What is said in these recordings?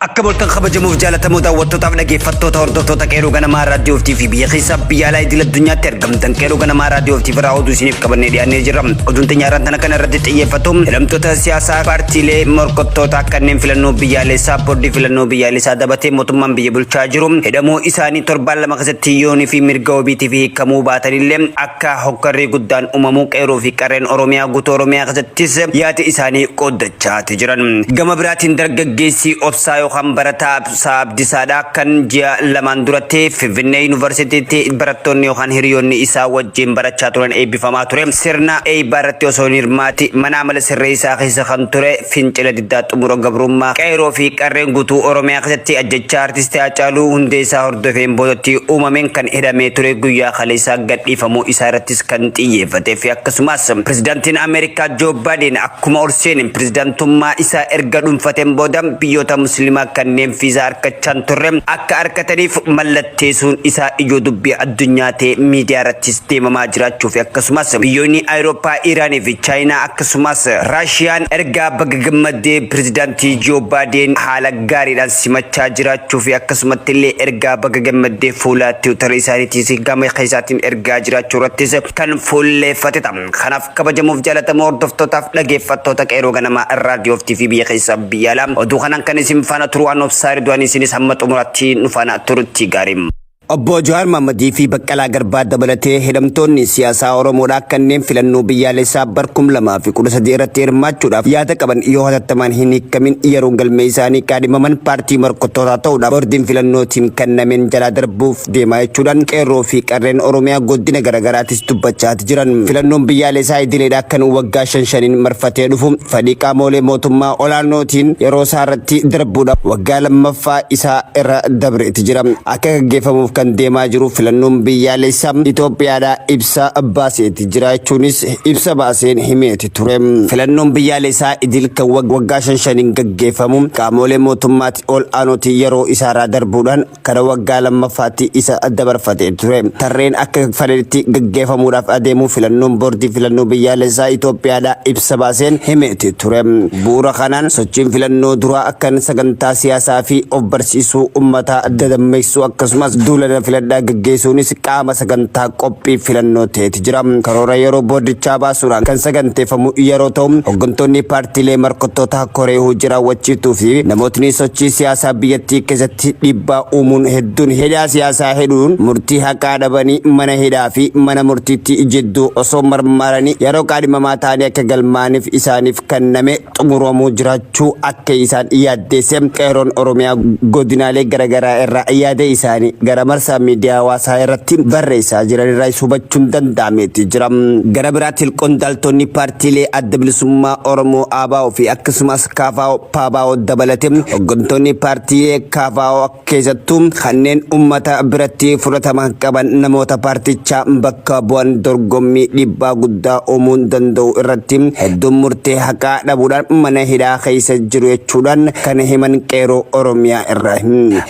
Akka bultan kabajamuuf jaalatamoo daawwattootaaf dhaggeeffattoota hordoftoota qeerroo ganamaa raadiyoo TV biyya keessaa biyya alaa idil addunyaatti argamtan qeerroo ganamaa raadiyoo TV irraa oduu isiniif qabannee dhiyaannee jirra. Oduun xiyyaaraan tana kana irratti xiyyeeffatu hidhamtoota siyaasaa paartiilee morkattoota kanneen filannoo biyyaalessaa boordii filannoo biyyaalessaa dabatee mootummaan biyya bulchaa jiru hidhamuu isaanii torbaan lama keessatti yoonii fi mirga wabiitii fi hiikamuu baatanillee akka hokkarrii guddaan uumamuu qeerroo fi qarreen Oromiyaa guutuu Oromiyaa keessattis yaada isaanii qooddachaa jiran. Gama biraatiin dargaggeessi obsaa kan barataa Abdiisaadhaa kan ji'a lamaan duratti Finfinnee Yuunivarsiitiitti barattoonni yookaan hiriyoonni isaa wajjin barachaa turan eebbifamaa ture. Sirna eebbaa irratti osoo hin hirmaati mana amala sirree isaa keessa kan ture fincila diddaa xumura gabrummaa qeerroo fi qarreen guutuu Oromiyaa keessatti ajjechaa artistii Haacaaluu Hundeessaa hordofeen boodatti uumameen kan hidhamee ture guyyaa kaleessaa gadhiifamuu isaa irrattis kan xiyyeeffatee fi akkasumas pirezidaantiin Ameerikaa Joo Baayiden akkuma orseen pirezidaantummaa isaa erga dhuunfateen booda biyyoota musliimaa kanneen fiizaa harkachaan turre akka harkataniif mallatteessuun isaa ijoo dubbii addunyaa ta'e miidiyaa irrattis deemamaa jiraachuu fi akkasumas biyyoonni Awurooppaa, Iraanii fi Chaayinaa akkasumas Raashiyaan ergaa baga gammaddee pirezidaantii Joo Baayiden haala gaariidhaan simachaa jiraachuu fi akkasumatti illee ergaa baga gammaddee fuula Tiwiitarii isaaniitis gama keessaatiin ergaa jiraachuu irrattis kan fuulleeffatedha. Kanaaf kabajamuuf jaalatamoo hordoftootaaf dhaggeeffattoota qeerroo ganamaa raadiyoo TV biyya keessaa biyya alaa oduu kanaan kan isin faana turuwaan obsaa Ridwaanii isinis hamma xumuraatti nu faana turutti gaarii. Obbo Jawaar Mohammadii fi Baqqalaa Garbaa dabalatee hidhamtoonni siyaasaa Oromoodhaa kanneen filannoo biyyaalessaa bara 2013 irratti hirmaachuudhaaf yaada qaban yoo hatattamaan hin hiikamin yeroo galmee isaanii kaadhimaman paartii morkattootaa ta'uudhaaf boordiin filannootiin kennameen jalaa darbuuf deemaa jechuudhaan qeerroo fi qarreen Oromiyaa godina garaagaraatis dubbachaa jiran. Filannoon biyyaalessaa idileedhaa kan waggaa 5 marfatee dhufu fedhii qaamolee mootummaa olaanootiin yeroo isaa irratti darbuudhaaf waggaa lammaffaa isaa irra dabreetti jira. Akka gaggeeffamuuf kan deemaa jiru filannoon biyyaalessaa Itoophiyaadhaa ibsa baaseeti jiraachuunis ibsa baaseen himeeti ture. Filannoon biyyaalessaa idil kan waggaa 5 gaggeeffamu qaamolee mootummaatti ol aanootii yeroo isaarraa darbuudhaan kana waggaa lammaffaatti isa dabarfatee ture. Tarreen akka fedhetti gaggeeffamuudhaaf adeemu filannoon boordii filannoo biyyaalessaa Itoophiyaadhaa ibsa baaseen himeeti ture. Bu'uura kanaan sochiin filannoo duraa akkan sagantaa siyaasaa fi of barsiisuu uummataa dadammeessuu akkasumas duula filadhaa gaggeessuunis qaama sagantaa qophii filannoo ta'eeti jira. Karoora yeroo boordichaa baasuudhaan kan saganteeffamu yeroo ta'u hooggantoonni paartiilee morkattootaa koree hojii raawwachiiftuu fi namootni sochii siyaasaa biyyattii keessatti dhiibbaa uumuun hedduun hidhaa siyaasaa hedduun murtii haqaa dhabanii mana hidhaa fi mana murtiitti jidduu osoo marmaranii yeroo kaadhimamaa ta'anii akka galmaaniif isaaniif kenname xumuramuu jiraachuu akka isaan yaaddeesse qeerroon Oromiyaa godinaalee garaagaraa irraa yaada isaanii gara marsaa miidiyaa hawaasaa irratti barreessaa jiran irraa hubachuun danda'ameeti jira. Gara biraatti qondaaltonni paartiilee adda bilisummaa Oromoo ABO fi akkasumas KFO dabalatee hooggantoonni paartiilee KFO keessattuu kanneen uummata biratti fudhatama qaban namoota paartichaa bakka bu'an dorgommii dhiibbaa guddaa uumuu danda'u irratti hedduun murtee haqaa dhabuudhaan mana hidhaa keessa jiru jechuudhaan kan himan qeerroo Oromiyaa irraa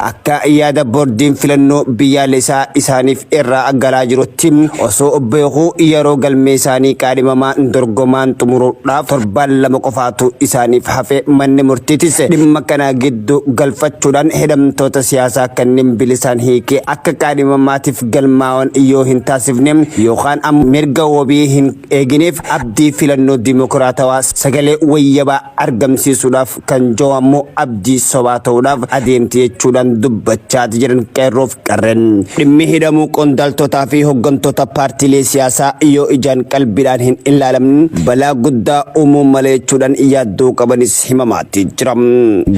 akka yaada boordiin filannoo biyyaalessaa isaaniif irraa galaa jirutti osoo beekuu yeroo galmee isaanii kaadhimamaa dorgomaan xumuruudhaaf torbaan lama qofaatu isaaniif hafe manni murtiitis dhimma kana gidduu galfachuudhaan hidhamtoota siyaasaa kanneen bilisaan hiikee akka kaadhimamaatiif galmaa'an yoo hin taasifne yookaan mirga wabii hin eegineef abdii filannoo dimokiraatawaa sagalee wayyabaa argamsiisuudhaaf kan joo'ammoo abdii sobaa ta'uudhaaf adeemti jechuudhaan dubbachaa jiran qeerroof qarreen. Dhimmi hidhamuu qondaaltotaa fi hooggantoota paartiilee siyaasaa yoo ijaan qalbiidhaan hin ilaalamne balaa guddaa uumuu malee jechuudhaan yaaddoo qabanis himamaatti jira.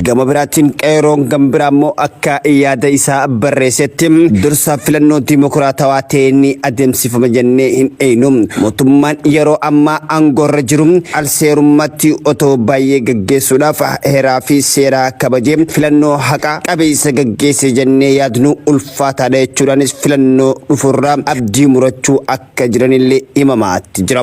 Gama biraatiin qeerroon gambiraa immoo akka yaada isaa barreessetti dursa filannoo dimokiraatawaa ta'een adeemsifama jennee hin eeynu. Mootummaan yeroo ammaa aangoorra jiru alseerummaatti otoo baay'ee gaggeessuudhaaf heeraa fi seeraa kabajee filannoo haqa qabeessa gaggeesse jennee yaadnu ulfaata. ulfaataadha jechuudhaanis filannoo dhufurraa abdii murachuu akka jiranillee himamaatti jira.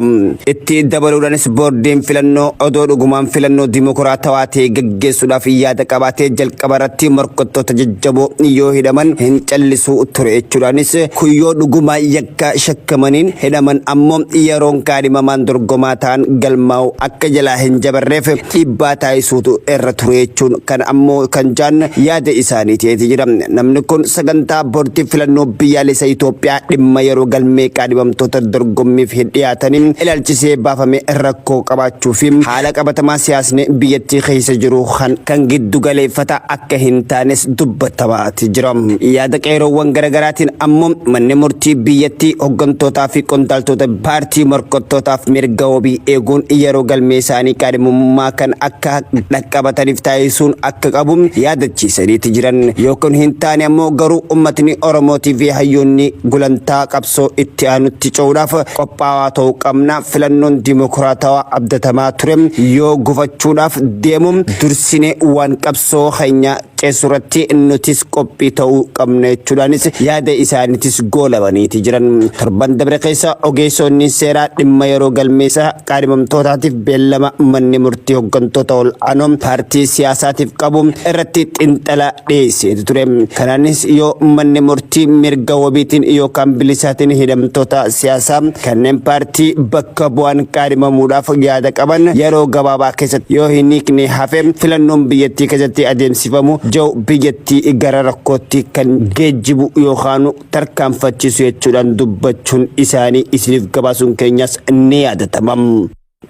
Itti dabaluudhaanis boordiin filannoo odoo dhugumaan filannoo dimokiraatawaa ta'e gaggeessuudhaaf yaada qabaatee jalqaba irratti morkattoota jajjaboo yoo hidhaman hin callisuu ture jechuudhaanis kuyyoo dhugumaa yakka shakkamaniin hidhaman ammoo yeroon kaadhimamaan dorgomaa ta'an galmaa'u akka jalaa hin jabarreef dhiibbaa taasisuutu irra ture jechuun kan ammoo kan jaan yaada isaanii ta'eeti jira. Namni kun sagantaa boordii filannoo biyyaalessa Itoophiyaa dhimma yeroo galmee kaadhimamtoota dorgommiif dhiyaataniin ilaalchisee baafame rakkoo qabaachuu fi haala qabatamaa siyaasni biyyattii keessa jiru kan giddu galeeffata akka hin taanes dubbatamaa jira. Yaada qeeroowwan garaagaraatiin ammoo manni murtii biyyattii hoggantoota fi qondaaltota paartii morkattootaaf mirga wabii eeguun yeroo galmee isaanii kaadhimummaa kan akka dhaqqabataniif taasisuun akka qabu yaadachiisaniiti jiran. Yookiin hin taane ammoo garuu ummatni Oromootii fi hayyoonni gulantaa qabsoo itti aanutti ce'uudhaaf qophaa'aa ta'uu qabna. Filannoon dimokiraatawaa abdatamaa ture yoo gufachuudhaaf deemu dursine waan qabsoo keenya ceessuratti nutis qophii ta'uu qabna jechuudhaanis yaada isaaniitis goolabaniiti jiran. Torban dabre keessa ogeessonni seeraa dhimma yeroo galmeessa kaadhimamtootaatiif beellama manni murtii hoggantoota ol aanoo paartii siyaasaatiif qabu irratti xinxala dhiyeesseeti ture. Kanaanis yoo manni murtii mirga wabiitiin yookaan bilisaatiin hidhamtoota siyaasaa kanneen paartii bakka bu'an kaadhimamuudhaaf yaada qaban yeroo gabaabaa keessatti yoo hin hiikne hafe filannoon biyyattii keessatti adeemsifamu jau biyyattii gara rakkootti kan geejjibu yookaan tarkaanfachiisu jechuudhaan dubbachuun isaanii isiniif gabaasuun keenyas ni yaadatama.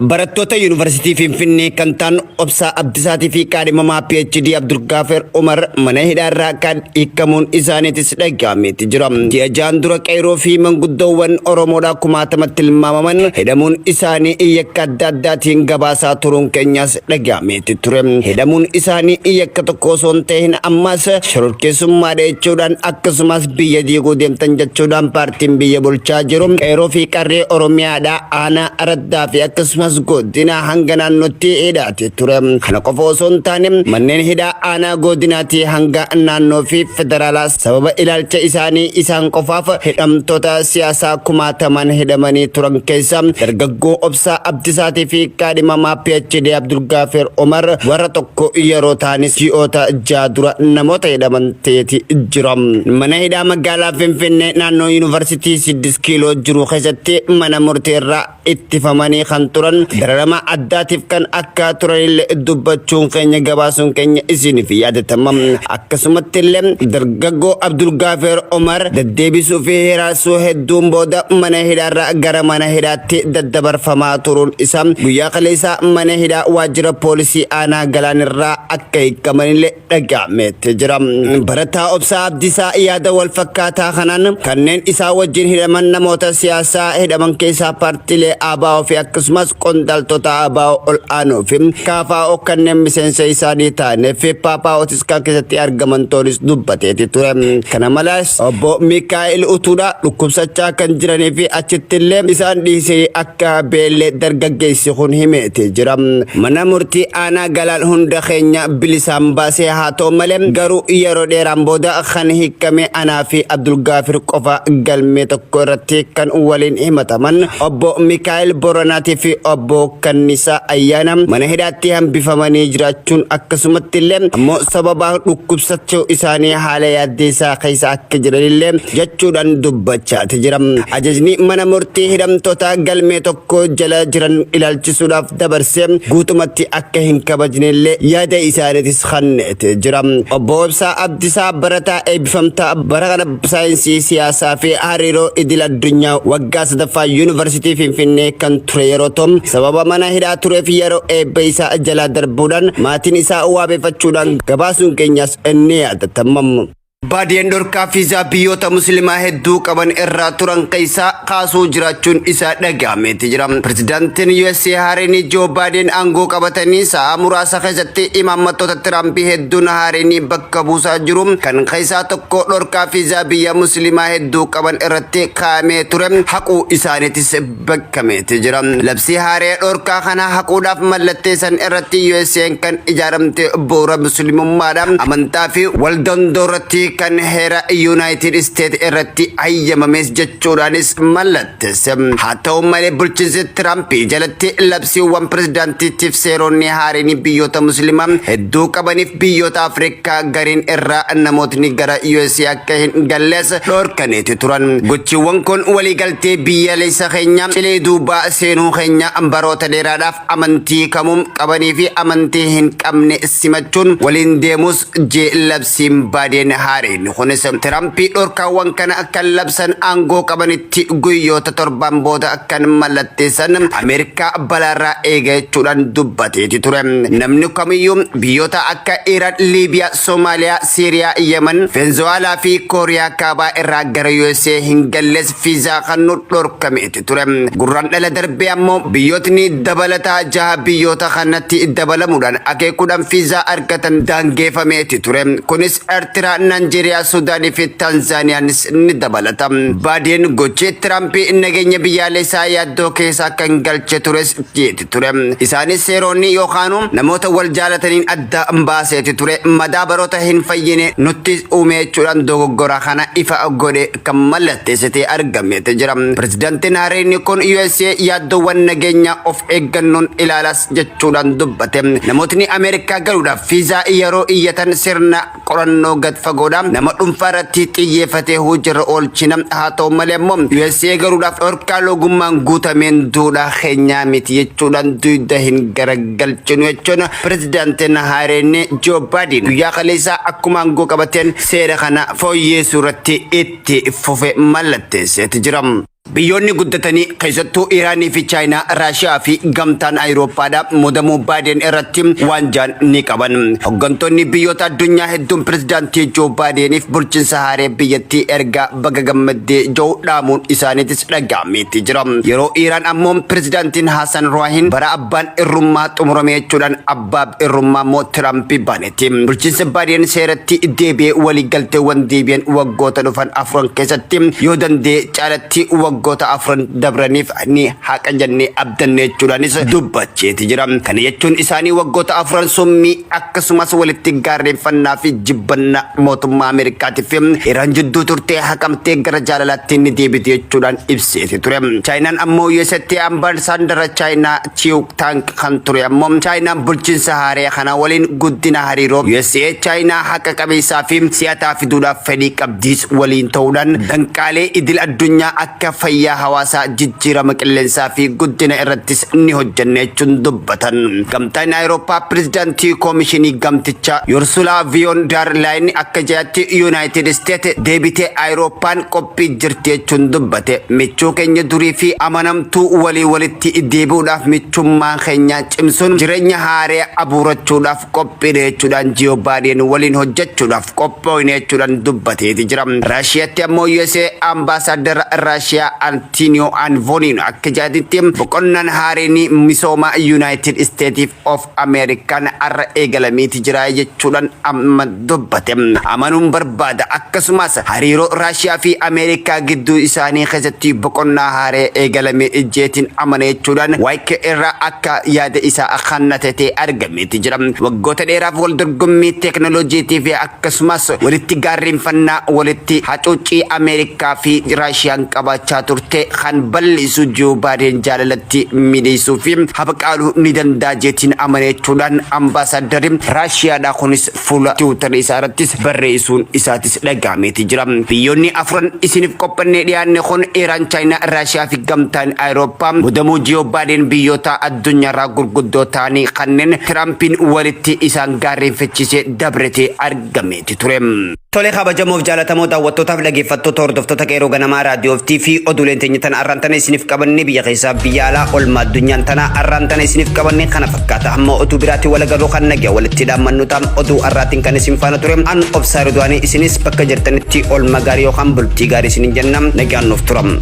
Barattoota Yuunivarsiitii Finfinnee kan ta'an Obsaa Abdisaatii fi kaadhimamaa PhD Abdulgaafer Umar mana hidhaarraa kan hiikamuun isaaniitis dhagahameeti jira. Ji'a jaan dura qeeroo fi manguddoowwan Oromoodhaa kumaatamatti tilmaamaman hidhamuun isaanii yakka adda addaatiin gabaasaa turuun keenyas dhagahameeti ture. Hidhamuun isaanii yakka tokko osoo hin ta'in ammas shororkeessummaadha jechuudhaan akkasumas biyya diiguu deemtan jechuudhaan paartiin biyya bulchaa jiru qeeroo fi qarree Oromiyaadhaa aanaa araddaa fi akkasumas godina hanga naannootti hidhaate ture. Kana qofa osoo hin taane manneen hidhaa aanaa godinaatti hanga naannoo fi federaalaa sababa ilaalcha isaanii isaan qofaaf hidhamtoota siyaasaa kumaataman hidhamanii turan keessa dargaggoo Obsaa Abdisaatii fi kaadhimamaa PhD Abdulgaafer Umar warra tokko yeroo ta'anis ji'oota ja'a dura namoota hidhaman ta'eeti jira. Mana hidhaa magaalaa Finfinnee naannoo Yuunivarsiitii 6 kiiloo jiru keessatti mana murteerraa ittifamanii kan turan dararama addaatiif kan akka turanillee dubbachuun keenya gabaasuun keenya isiniif yaadatama. Akkasumatti illee dargaggoo Abdulgaafer Umar deddeebisuu fi hiraasuu hedduun booda mana hidhaarraa gara mana hidhaatti daddabarfamaa turuun isaa guyyaa kaleessaa mana hidhaa waajjira poolisii aanaa Galaanirraa akka hiikamanillee dhagahameeti jira. Barataa Obsaa Abdisaa yaada wal fakkaataa kanaan kanneen isaa wajjin hidhaman namoota siyaasaa hidhaman keessaa paartiilee ABO fi akkasumas qondaaltota ABO ol aanoo fi KFO kanneen miseensa isaanii ta'anii fi PAPO'tis kan keessatti argaman ta'uunis dubbateeti ture. Kana malees obbo Mikaa'el Utuudhaa dhukkubsachaa kan jiranii fi achitti illee isaan dhiisee akka beellee dargaggeessi kun himeeti jira. Mana murtii aanaa Galaan hunda keenya bilisaan baasee haa ta'u malee garuu yeroo dheeraan booda kan hiikame anaa fi Abdulgaafer qofa galmee tokko irratti kan waliin himataman obbo Mikaa'el Boronaatii fi obbo Kannisaa Ayyaana mana hidhaatti hambifamanii jiraachuun akkasumatti illee ammoo sababa dhukkubsachuu isaanii haala yaaddeessaa keessa akka jiranillee jechuudhaan dubbachaati jira. Ajajni mana murtii hidhamtoota galmee tokko jala jiran ilaalchisuudhaaf dabarsee guutumatti akka hin kabajnellee yaada isaaniitis kenneeti jira. Obbo Obsaa Abdisaa barataa eebbifamtaa bara kana saayinsii siyaasaa fi hariiroo idil addunyaa waggaa 3ffaa Yuunivarsiitii Finfinnee kan ture yeroo ta'u sababa mana hidhaa tureef yeroo eebba isaa jalaa darbuudhaan maatiin isaa waabeeffachuudhaan gabaasuun keenyas ni yaadatama. Baadiyeen dhorkaa fiizaa biyyoota musliimaa hedduu qaban irraa turan keessaa kaasuu jiraachuun isaa dhagahameeti jira. Pirezidaantiin USA Haariin Joo Baayiden aangoo qabatanii sa'a muraasa keessatti imaammattoota Tiraampii hedduun Haariin bakka buusaa jiru. Kan keessaa tokko dhorkaa fiizaa biyya musliimaa hedduu qaban irratti kaa'amee ture haquu isaaniitis beekameeti jira. Labsii Haaree dhorkaa kana haquudhaaf mallatteessan irratti USA'n kan ijaaramte bu'uura musliimummaadhaan amantaa fi waldandoo irratti kan heera United States irratti hayyamames jechuudhaanis mallatteesse. Haa ta'u malee bulchiinsi Trump jalatti labsiiwwan pirezidaantiitiif seeronni haaraan biyyoota musliimaa hedduu qabaniif biyyoota Afrikaa gariin irraa namootni gara USA akka hin gallees dhorkaneeti turan. Gochiiwwan kun waliigaltee biyyaalessa keenya cilee duubaa seenuu keenya baroota dheeraadhaaf amantii kamuu qabanii fi amantii hin qabne simachuun waliin deemus labsiin Baayden haaraan kunis Trump dhorkaawwan kana akka labsan aangoo qabanitti guyyoota torban booda akkan mallatteessan Ameerikaa balaarraa eega jechuudhaan dubbateeti ture. Namni kamiyyuu biyyoota akka Iraan, Liibiyaa, Soomaaliyaa, Siiriyaa, Yemen, Venezuelaa fi Kooriyaa kaabaa irraa gara USA hin galles fiizaa kan nu dhorkameeti ture. Gurraandhala darbee ammoo biyyootni dabalataa 6 biyyoota kanatti dabalamuudhaan akeekuudhaan fiizaa argatan daangeeffameeti ture. Kunis Eertiraa, Naayijeriyaa, Suudaanii fi Taanzaaniyaanis ni dabalata. Baayden gochii Trump nageenya biyyaalessaa yaaddoo keessa kan galche tures jeeti ture. Isaanis seeronni yookaan namoota wal jaalataniin adda baaseeti ture. Madaa baroota hin fayyine nutti uume jechuudhaan dogoggora kana ifa godhe kan mallatteessitee argameeti jira. Pirezidaantiin haaraan kun USA yaaddoowwan nageenya of eeggannoon ilaalas jechuudhaan dubbate. Namootni Ameerikaa galuudhaaf fiizaa yeroo iyyatan sirna qorannoo gad fagoodhaan nama dhuunfaa irratti xiyyeeffatee hojiirra oolchina. Haa ta'u malee immoo USA galuudhaaf dhorkaa logummaan guutameen duudhaa keenyaa miti jechuudhaan duyda hin garagalchinu jechuun pirezidaantiin haaraan Joe Biden guyyaa kaleessaa akkuma aangoo qabateen seera kana fooyyessuu irratti itti fufe mallatteesseeti jira. Biyyoonni guddatanii keessattuu Iraanii fi Chaayinaa, Raashiyaa fi gamtaan Awurooppaadhaa muudamuu Baayden irratti waanjaan ni qaban. Hooggantoonni biyyoota addunyaa hedduun pirezidaantii Joo Baayideniif bulchiinsa haaraa biyyattii ergaa baga gammaddee jiru dhaamuun isaaniitis dhaga'ameeti jira. Yeroo Iraan ammoo pirezidaantiin Hassan Rouhani bara abbaan irrummaa xumurame jechuudhaan abbaa irrummaa immoo Trump baneeti. Bulchiinsa Baayden seeratti deebi'ee waliigalteewwan deebi'an waggoota dhufan 4 keessatti yoo danda'e caalatti waggoota 4 dabraniif ni haqa jennee abdanne jechuudhaanis dubbacheeti jira. Kana jechuun isaanii waggoota 4 summii akkasumas walitti gaarreeffannaa fi jibbannaa mootummaa Ameerikaatiif Iraan jidduu turtee haqamtee gara jaalalaatti ni deebite jechuudhaan ibseeti ture. Chaayinaan ammoo USatti ambaasaaddara Chaayinaa Chiu Tang kan ture ammoo Chaayinaan bulchiinsa haaraa kana waliin guddina hariiroo USA Chaayinaa haqa qabeessaa fi si'ataa fiduudhaaf fedhii qabdiis waliin ta'uudhaan danqaalee idil addunyaa akka fayyaa hawaasaa, jijjiirama qilleensaa fi guddina irrattis ni hojjanne jechuun dubbatan. Gamtaan Awurooppaa pirezidaantii koomishinii gamtichaa Ursula von der Leyen akka jedhatti United States deebitee Awurooppaan qophii jirti jechuun dubbate. Michuu keenya durii fi amanamtuu walitti deebi'uudhaaf michummaa keenya cimsuun jireenya haaraa abuurachuudhaaf qophiidha jechuudhaan Joo Baayden waliin hojjechuudhaaf qophoofne jechuudhaan dubbateeti jira. Raashiyaatti ammoo USA ambaasaaddara Raashiyaa Antonio Anvolino akka jedhatti boqonnaan haaraan misooma United States of America arra eegalameeti jira jechuudhaan amma dubbate. Amanuun barbaada akkasumas hariiroo Raashiyaa fi Ameerikaa gidduu isaanii keessatti boqonnaa haaraa eegalame jeetiin amana jechuudhaan waayikee irraa akka yaada isaa kannatatee argameeti jira. Waggoota dheeraaf wal dorgommii teekinooloojiitii fi akkasumas walitti gaarreeffannaa walitti hacuuccii Ameerikaa fi Raashiyaan qabachaa turte kan bal'isu Joo Baayden jaalalatti mideessuu fi habaqaaluu ni danda'a jeetiin amanechuudhaan ambaasaaddari Raashiyaadhaa kunis fuula Tiwiitar isaa irrattis barreessuun isaatis dhagahameeti jira. Biyyoonni 4 isiniif qophannee dhiyaanne kun Iraan, Chaayinaa, Raashiyaa fi gamtaan Awurooppaa muudamuu Joo Baayden biyyoota addunyaarraa gurguddoo ta'anii kanneen Tirampiin walitti isaan gaarreeffachisee dabretee argameeti ture. Tole kabajamoof jaalatamoo daawwattootaaf dhaggeeffattoota hordoftoota qeeroo ganamaa raadiyoo fi oduuleen teenya tana arraantana isiniif qabanne biyya keessaa biyya alaa olmaa addunyaan tana arraantana isiniif qabanne kana fakkaata amma oduu biraatti walagaroo kan nagaa walitti dhaammannutaan oduu arraatiin kan isin faana ture an obsaa Ridwaanii isinis bakka jirtanitti olma gaarii yookaan bultii gaarii isinin jennam nagaan nuuf turam.